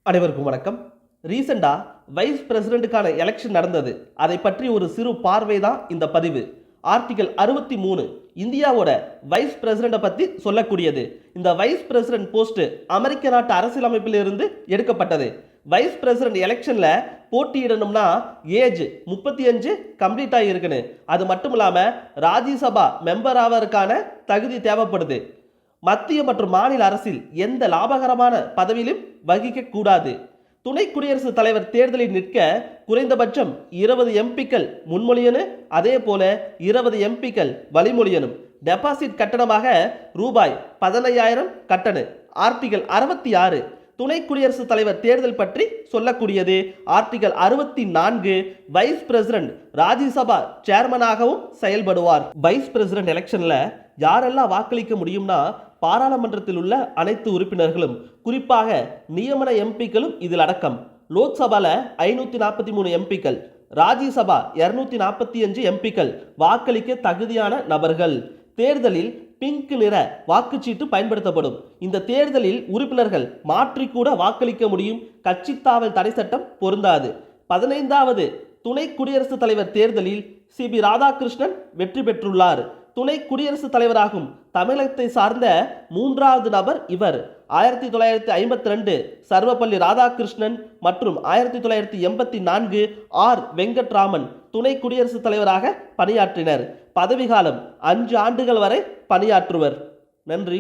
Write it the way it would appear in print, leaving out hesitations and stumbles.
அனைவருக்கும் வணக்கம். ரீசெண்டா வைஸ் பிரசிடென்ட்டுக்கான எலெக்ஷன் நடந்தது. அதை பற்றி ஒரு சிறு பார்வை தான் இந்த பதிவு. ஆர்டிகல் 63 இந்தியாவோட வைஸ் பிரசிடென்ட்டை பற்றி சொல்லக்கூடியது. இந்த வைஸ் பிரசிடென்ட் போஸ்ட் அமெரிக்க நாட்டு அரசியலமைப்பில் இருந்து எடுக்கப்பட்டது. வைஸ் பிரசிடென்ட் எலெக்ஷன்ல போட்டியிடணும்னா ஏஜ் 35 கம்ப்ளீட் ஆகியிருக்குன்னு, அது மட்டும் இல்லாமல் ராஜ்யசபா மெம்பர் ஆவதற்கான தகுதி தேவைப்படுது. மத்திய மற்றும் மாநில அரசில் எந்த லாபகரமான பதவியிலும் வகிக்க கூடாது. துணை குடியரசுத் தலைவர் தேர்தலில் நிற்க குறைந்தபட்சம் 20 எம்பிக்கள் முன்மொழியணும், அதே போல 20 எம்பிக்கள் வழிமொழியணும். டெபாசிட் கட்டணமாக ரூபாய் 15,000 கட்டணம். ஆர்டிகல் 66 துணை குடியரசுத் தலைவர் தேர்தல் பற்றி சொல்லக்கூடியது. ஆர்டிகல் 64 வைஸ் பிரசிடென்ட் ராஜ்யசபா சேர்மனாகவும் செயல்படுவார். வைஸ் பிரசிடென்ட் எலெக்ஷன்ல யாரெல்லாம் வாக்களிக்க முடியும்னா பாராளுமன்றத்தில் உள்ள அனைத்து உறுப்பினர்களும், குறிப்பாக நியமன எம்பிக்களும் இதில் அடக்கம். லோக்சபால 543 எம்பிக்கள், ராஜ்யசபா 245 எம்பிக்கள் வாக்களிக்க தகுதியான நபர்கள். தேர்தலில் பிங்க் நிற வாக்குச்சீட்டு பயன்படுத்தப்படும். இந்த தேர்தலில் உறுப்பினர்கள் மாற்றிக்கூட வாக்களிக்க முடியும். கட்சித்தாவல் தடை சட்டம் பொருந்தாது. 15வது துணை குடியரசுத் தலைவர் தேர்தலில் சிபி ராதாகிருஷ்ணன் வெற்றி பெற்றுள்ளார். துணை குடியரசுத் தலைவராகும் தமிழகத்தை சார்ந்த 3வது நபர் இவர். 1952 சர்வப்பள்ளி ராதாகிருஷ்ணன் மற்றும் 1984 ஆர் வெங்கட்ராமன் துணை குடியரசுத் தலைவராக பணியாற்றினர். பதவிக்காலம் 5 ஆண்டுகள் வரை பணியாற்றுவர். நன்றி.